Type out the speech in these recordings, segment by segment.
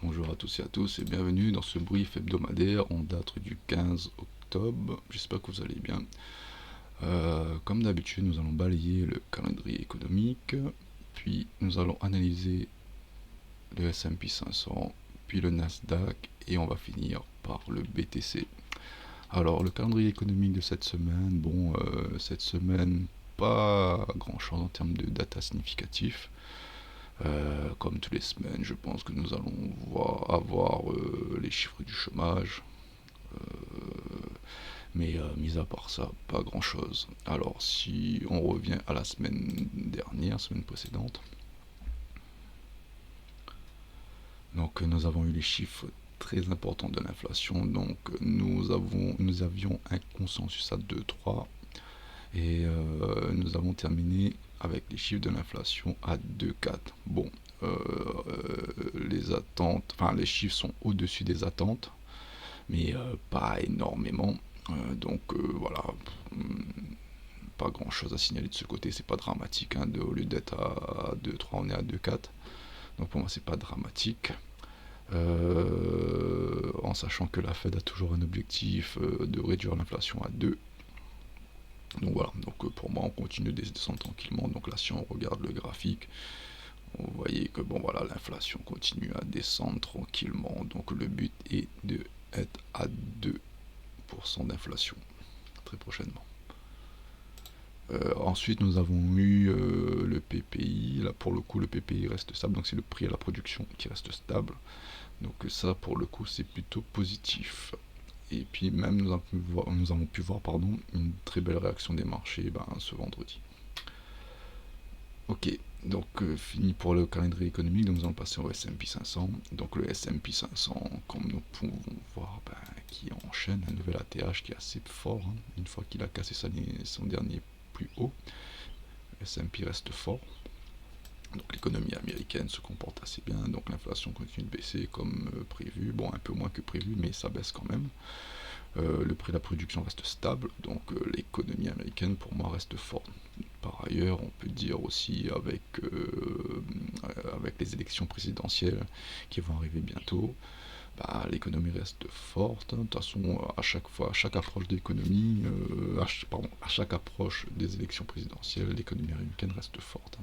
Bonjour à tous et à tous et bienvenue dans ce brief hebdomadaire en date du 15 octobre. J'espère que vous allez bien. Comme d'habitude, nous allons balayer le calendrier économique, puis nous allons analyser le S&P 500, puis le Nasdaq et on va finir par le BTC. Alors, le calendrier économique de cette semaine, cette semaine, pas grand chose en termes de data significatifs. Comme toutes les semaines, je pense que nous allons avoir les chiffres du chômage, mais mis à part ça, pas grand chose. Alors, si on revient à la semaine dernière, semaine précédente, donc nous avons eu les chiffres très importants de l'inflation. Donc, nous avions un consensus à 2,3 et nous avons terminé avec les chiffres de l'inflation à 2,4. Bon, les chiffres sont au-dessus des attentes, mais pas énormément. Voilà, pas grand chose à signaler de ce côté, c'est pas dramatique. Au lieu d'être à 2,3, on est à 2,4. Donc pour moi, c'est pas dramatique. En sachant que la Fed a toujours un objectif de réduire l'inflation à 2. Donc voilà, pour moi on continue de descendre tranquillement. Donc là si on regarde le graphique, vous voyez que l'inflation continue à descendre tranquillement. Donc le but est d'être à 2% d'inflation très prochainement. Ensuite nous avons eu le PPI. Là pour le coup le PPI reste stable, donc c'est le prix à la production qui reste stable. Donc ça pour le coup c'est plutôt positif. Et puis même nous avons pu voir une très belle réaction des marchés ce vendredi. Ok, donc fini pour le calendrier économique, donc nous allons passer au S&P 500. Donc le S&P 500, comme nous pouvons voir, qui enchaîne un nouvel ATH qui est assez fort. Une fois qu'il a cassé son dernier plus haut, le S&P reste fort. Donc l'économie américaine se comporte assez bien, donc l'inflation continue de baisser comme prévu, bon un peu moins que prévu, mais ça baisse quand même. Le prix de la production reste stable, donc l'économie américaine pour moi reste forte. Par ailleurs, on peut dire aussi avec les élections présidentielles qui vont arriver bientôt, l'économie reste forte. De toute façon, à chaque approche d'économie, à chaque approche des élections présidentielles, l'économie américaine reste forte.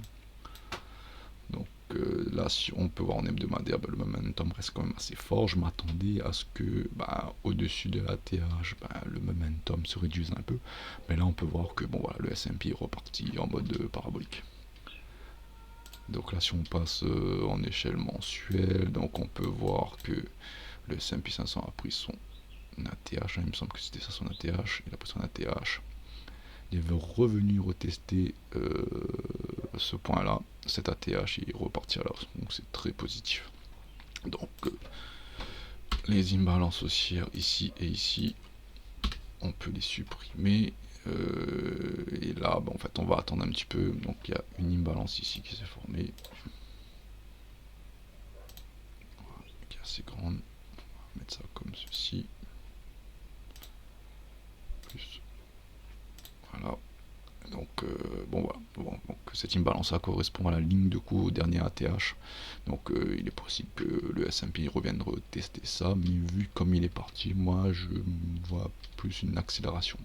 Donc là, si on peut voir en hebdomadaire, le momentum reste quand même assez fort. Je m'attendais à ce que au-dessus de la TH, le momentum se réduise un peu. Mais là, on peut voir que le S&P est reparti en mode parabolique. Donc là, si on passe en échelle mensuelle, donc on peut voir que le S&P 500 a pris son ATH. Il me semble que c'était ça son ATH. Il a pris son ATH. Il est revenu retester ce point-là, cet ATH, et repartir là. Donc c'est très positif. Donc les imbalances haussières ici et ici, on peut les supprimer. Et là, en fait, on va attendre un petit peu. Donc il y a une imbalance ici qui s'est formée, qui est assez grande. On va mettre ça comme ceci. Plus. Voilà. Donc cette imbalance correspond à la ligne de cours au dernier ATH. Donc il est possible que le S&P revienne retester ça, mais vu comme il est parti, moi je vois plus une accélération.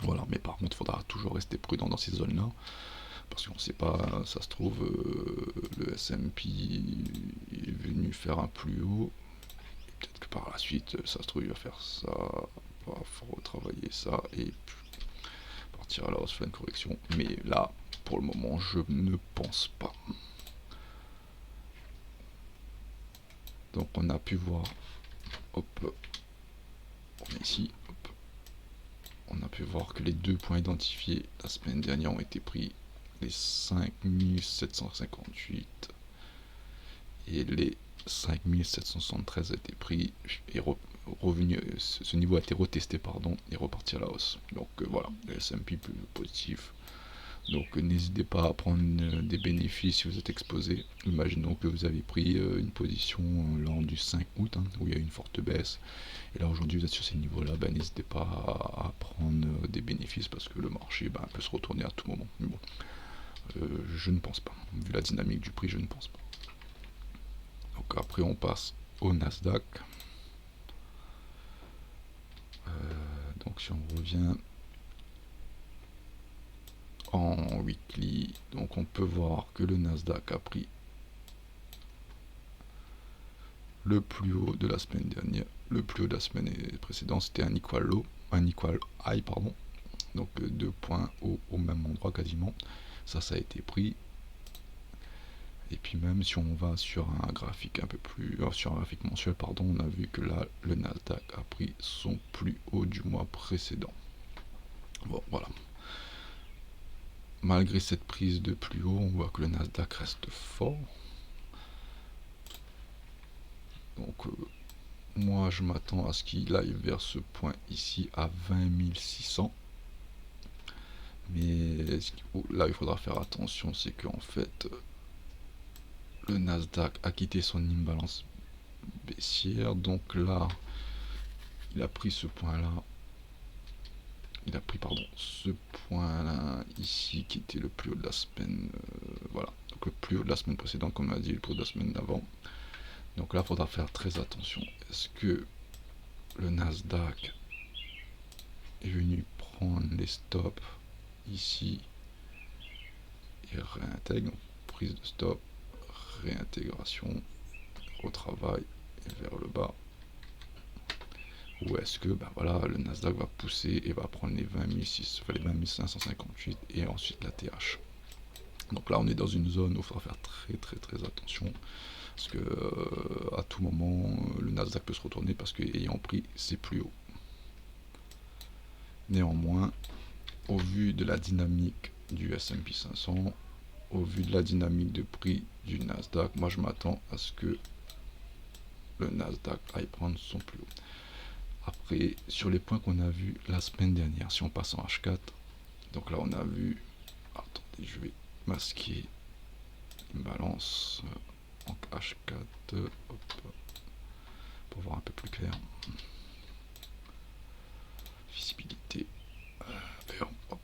Voilà, mais par contre il faudra toujours rester prudent dans ces zones-là, parce qu'on ne sait pas, ça se trouve le S&P est venu faire un plus haut, et peut-être que par la suite, ça se trouve il va faire ça, il va retravailler ça, et partir à la hausse, faire une correction, mais là, pour le moment, je ne pense pas. Donc on a pu voir, hop, on est ici, hop, on a pu voir que les deux points identifiés la semaine dernière ont été pris, les 5758 et les 5773 a été pris et revenu, ce niveau a été retesté et reparti à la hausse. Donc voilà, le S&P plus positif. Donc n'hésitez pas à prendre des bénéfices si vous êtes exposé. Imaginons que vous avez pris une position lors du 5 août, où il y a eu une forte baisse. Et là aujourd'hui vous êtes sur ces niveaux-là, n'hésitez pas à prendre des bénéfices parce que le marché peut se retourner à tout moment. Mais bon, je ne pense pas. Vu la dynamique du prix, je ne pense pas. Donc Après on passe au Nasdaq. Donc si on revient en weekly, donc on peut voir que le Nasdaq a pris le plus haut de la semaine dernière, le plus haut de la semaine précédente, c'était un equal low, un equal high, pardon. Donc 2 points hauts au même endroit quasiment. Ça a été pris. Et puis même si on va sur un graphique un peu plus, sur un graphique mensuel, pardon, on a vu que là, le Nasdaq a pris son plus haut du mois précédent. Bon, voilà. Malgré cette prise de plus haut, on voit que le Nasdaq reste fort. Donc moi je m'attends à ce qu'il aille vers ce point ici à 20 600. Mais là il faudra faire attention, c'est qu'en fait le Nasdaq a quitté son imbalance baissière. Donc là il a pris ce point là. Il a pris ce point là ici qui était le plus haut de la semaine. Voilà, donc le plus haut de la semaine précédente, comme on a dit, le plus haut de la semaine d'avant. Donc là, il faudra faire très attention. Est-ce que le Nasdaq est venu prendre les stops ici et réintègre, prise de stop, réintégration, retravail et vers le bas? Ou est-ce que voilà, le Nasdaq va pousser et va prendre les 20 558 et ensuite la TH? Donc là on est dans une zone où il faudra faire très attention, parce que à tout moment le Nasdaq peut se retourner parce qu'ayant pris c'est plus haut. Néanmoins, au vu de la dynamique du S&P 500, au vu de la dynamique de prix du Nasdaq, moi je m'attends à ce que le Nasdaq aille prendre son plus haut. Après, sur les points qu'on a vus la semaine dernière, si on passe en H4, donc là on a vu, attendez, je vais masquer une balance en H4, hop, pour voir un peu plus clair. Visibilité, hop.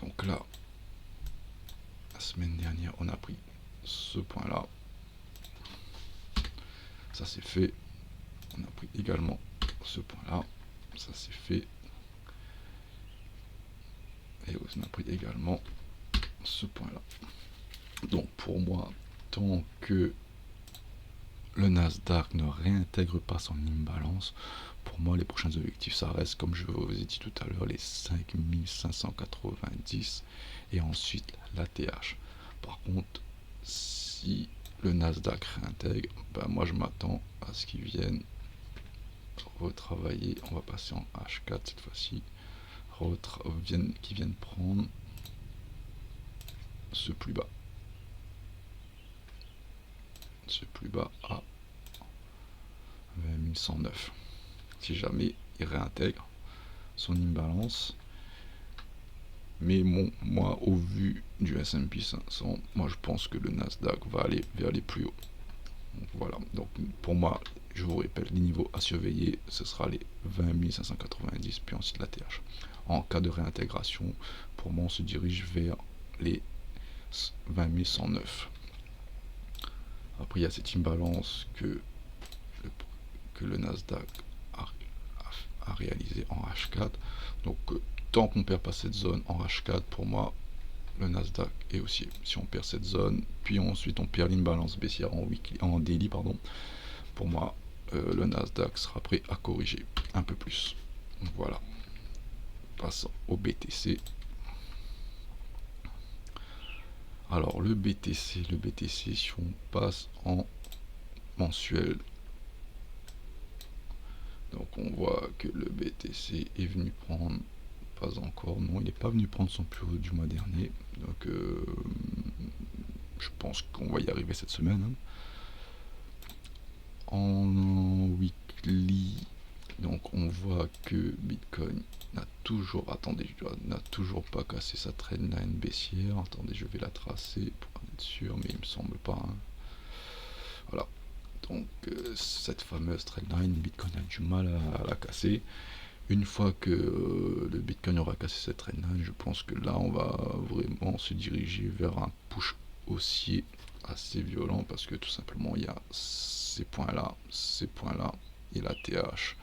Donc là, la semaine dernière, on a pris ce point là, ça c'est fait. On a pris également ce point là, ça c'est fait, et on a pris également ce point là. Donc pour moi, tant que le Nasdaq ne réintègre pas son imbalance, pour moi les prochains objectifs ça reste, comme je vous ai dit tout à l'heure, les 5590 et ensuite la TH. Par contre, si le Nasdaq réintègre, moi je m'attends à ce qu'il vienne retravailler. On va passer en H4 cette fois-ci, qui viennent prendre ce plus bas à 2109. Si jamais il réintègre son imbalance, mais bon, moi au vu du S&P 500, moi je pense que le Nasdaq va aller vers les plus hauts. Donc, voilà, donc pour moi, je vous répète, les niveaux à surveiller, ce sera les 20 590, puis ensuite la TH. En cas de réintégration, pour moi on se dirige vers les 20 109. Après il y a cette imbalance que le Nasdaq a réalisé en H4. Donc tant qu'on ne perd pas cette zone en H4, pour moi le Nasdaq est haussier. Si on perd cette zone, puis ensuite on perd l'imbalance baissière en daily, pour moi le Nasdaq sera prêt à corriger un peu plus. Donc voilà. Passons au BTC. Alors le BTC, si on passe en mensuel, donc on voit que le BTC est venu prendre, pas encore, non, il n'est pas venu prendre son plus haut du mois dernier, donc je pense qu'on va y arriver cette semaine. Hein. En weekly, donc on voit que Bitcoin n'a toujours pas cassé sa trendline baissière. Attendez, je vais la tracer pour être sûr, mais il me semble pas. Hein. Voilà. Donc cette fameuse trendline, Bitcoin a du mal à la casser. Une fois que le Bitcoin aura cassé cette trendline, je pense que là on va vraiment se diriger vers un push haussier assez violent, parce que tout simplement il y a ces points-là et la TH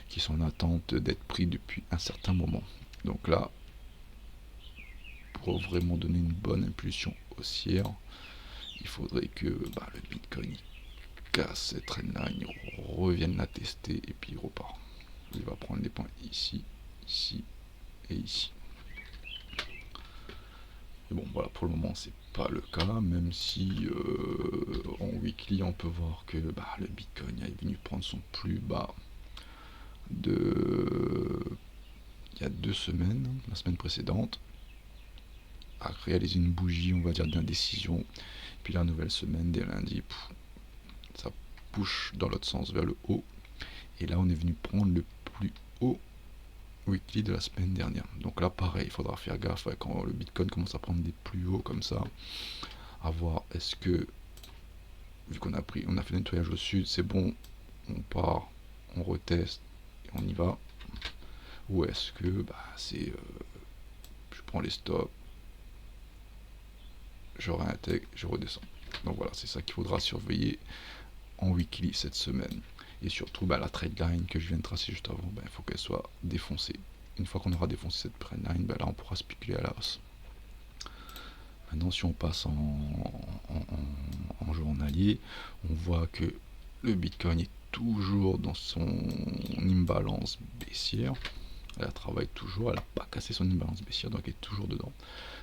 qui sont en attente d'être pris depuis un certain moment. Donc là, pour vraiment donner une bonne impulsion haussière, il faudrait que le Bitcoin casse cette trendline, revienne la tester et puis il repart. Il va prendre les points ici, ici et ici. Et bon, voilà, pour le moment, c'est pas le cas, même si en weekly, on peut voir que le Bitcoin est venu prendre son plus bas de il y a 2 semaines, la semaine précédente, a réalisé une bougie, on va dire, d'indécision. Puis la nouvelle semaine, dès lundi, ça push dans l'autre sens vers le haut. Et là, on est venu prendre le plus haut weekly de la semaine dernière. Donc là, pareil, il faudra faire gaffe quand le Bitcoin commence à prendre des plus hauts comme ça, à voir est-ce que, vu qu'on a fait le nettoyage au sud, c'est bon, on part, on reteste et on y va, ou est-ce que je prends les stops, je réintègre, je redescends. Donc voilà, c'est ça qu'il faudra surveiller en weekly cette semaine. Et surtout, la trade line que je viens de tracer juste avant, il faut qu'elle soit défoncée. Une fois qu'on aura défoncé cette trade line, là on pourra spéculer à la hausse. Maintenant, si on passe en journalier, on voit que le Bitcoin est toujours dans son imbalance baissière. Elle travaille toujours, elle n'a pas cassé son imbalance baissière, donc elle est toujours dedans.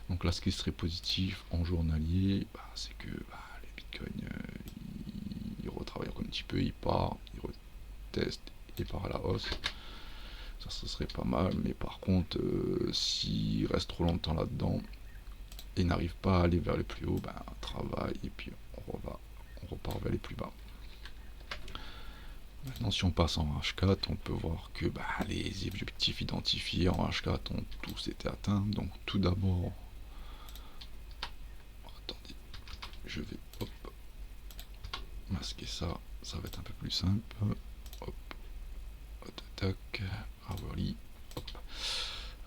Donc là, ce qui serait positif en journalier, c'est que le Bitcoin, il retravaille encore un petit peu, il part, il reteste, il part à la hausse. Ça, ce serait pas mal, mais par contre, s'il reste trop longtemps là-dedans, et n'arrive pas à aller vers les plus hauts, on travaille, et puis on repart vers les plus bas. Maintenant, si on passe en H4, on peut voir que les objectifs identifiés en H4 ont tous été atteints. Donc tout d'abord, attendez, je vais masquer ça, ça va être un peu plus simple. Hop, tac, hourly, hop.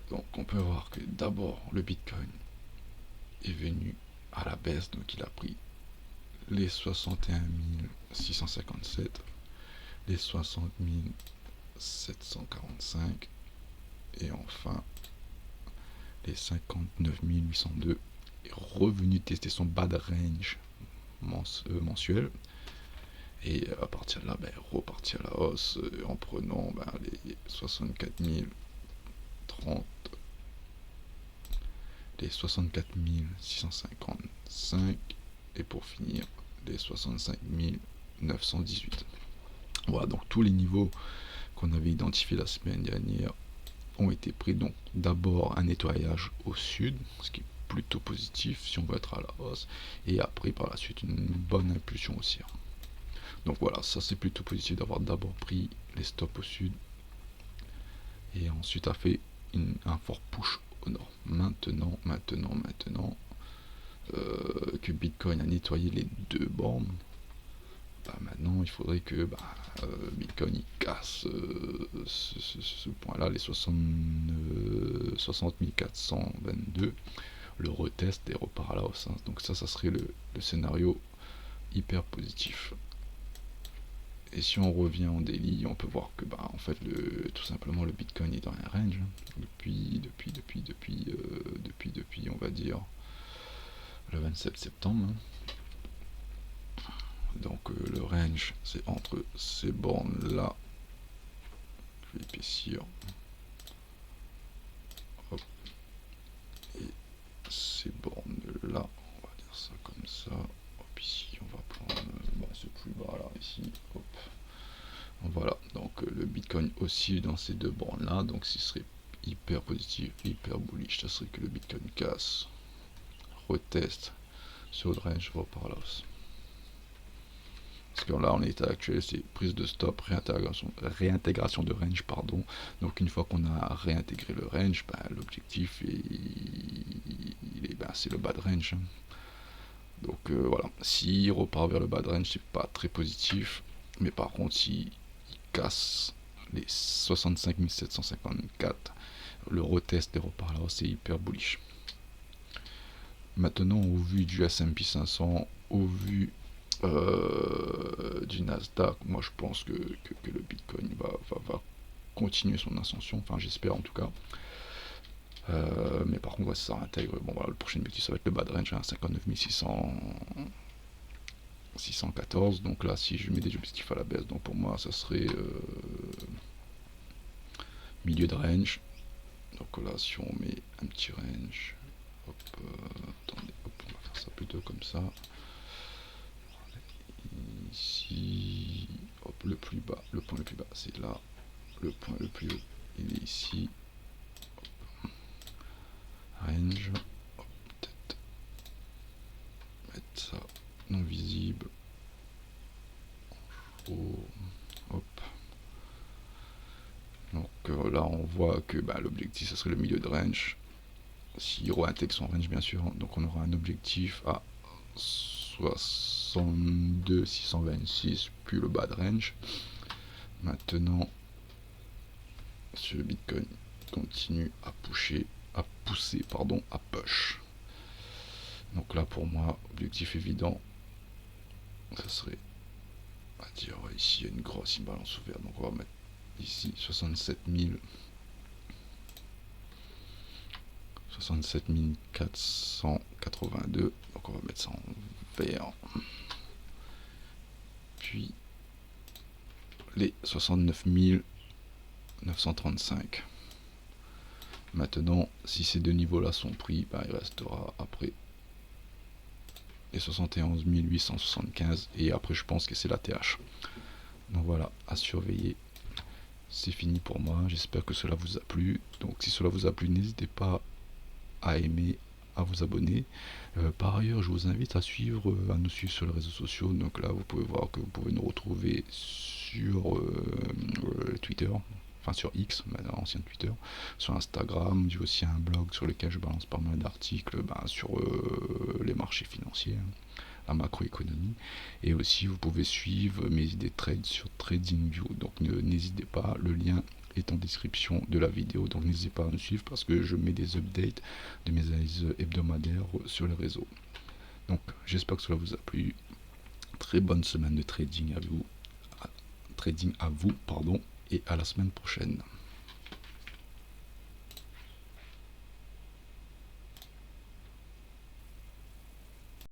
Donc on peut voir que d'abord le Bitcoin est venu à la baisse, donc il a pris les 61 657, les 60 745 et enfin les 59 802, est revenu tester son bad range mensuel et à partir de là repartir à la hausse en prenant les 64 030, les 64 655 et pour finir les 65 918. Voilà, donc tous les niveaux qu'on avait identifiés la semaine dernière ont été pris. Donc d'abord un nettoyage au sud, ce qui est plutôt positif si on veut être à la hausse, et après par la suite une bonne impulsion haussière. Donc voilà, ça c'est plutôt positif d'avoir d'abord pris les stops au sud et ensuite a fait un fort push au nord. Maintenant que Bitcoin a nettoyé les deux bornes, maintenant il faudrait que Bitcoin il casse ce point-là, les 60 422, le reteste et repart à la hausse. Donc ça serait le scénario hyper positif. Et si on revient en daily, on peut voir que en fait tout simplement le Bitcoin est dans un range depuis on va dire le 27 septembre. Donc le range c'est entre ces bornes là, je vais épaissir, hop, et ces bornes là, on va dire ça comme ça, hop, ici on va prendre ce plus bas là, ici, hop, voilà, donc le Bitcoin oscille dans ces deux bornes là, donc ce serait hyper positif, hyper bullish, ça serait que le Bitcoin casse, reteste sur le range, repart à la hausse. Parce que là, en état actuel, c'est prise de stop, réintégration de range, pardon. Donc une fois qu'on a réintégré le range, l'objectif c'est le bas de range. Donc voilà, s'il repart vers le bas de range, c'est pas très positif. Mais par contre, s'il casse les 65 754, le retest et repart là, c'est hyper bullish. Maintenant, au vu du S&P 500, au vu du Nasdaq, moi je pense que le Bitcoin va continuer son ascension, enfin j'espère en tout cas. Mais par contre, ouais, ça intègre, bon voilà, le prochain objectif ça va être le bas de range, hein, 59 614, donc là si je mets des objectifs à la baisse, donc pour moi ça serait milieu de range. Donc là si on met un petit range, hop, attendez, hop, on va faire ça plutôt comme ça. Ici, hop, le plus bas, le point le plus bas c'est là, le point le plus haut il est ici, hop. Range, hop, peut-être mettre ça non visible, hop. Donc là on voit que l'objectif ce serait le milieu de range, s'il réintègre son range bien sûr, donc on aura un objectif à 62 626 puis le bas de range. Maintenant ce Bitcoin continue à pousser à push. Donc là pour moi objectif évident ça serait à dire ici il y a une grosse imbalance ouverte, donc on va mettre ici 67 482, donc on va mettre ça en vert, puis les 69 935. Maintenant si ces deux niveaux là sont pris, il restera après les 71 875 et après je pense que c'est la TH. Donc voilà, à surveiller. C'est fini pour moi, j'espère que cela vous a plu. Donc si cela vous a plu, n'hésitez pas à aimer, à vous abonner. Par ailleurs, je vous invite à nous suivre sur les réseaux sociaux. Donc là, vous pouvez voir que vous pouvez nous retrouver sur Twitter, enfin sur X, ancien Twitter, sur Instagram. J'ai aussi un blog sur lequel je balance pas mal d'articles sur les marchés financiers, la macroéconomie, et aussi vous pouvez suivre mes idées de trade sur TradingView. Donc n'hésitez pas, le lien est en description de la vidéo, donc n'hésitez pas à nous suivre parce que je mets des updates de mes analyses hebdomadaires sur les réseaux. Donc j'espère que cela vous a plu. Très bonne semaine de trading à vous, et à la semaine prochaine.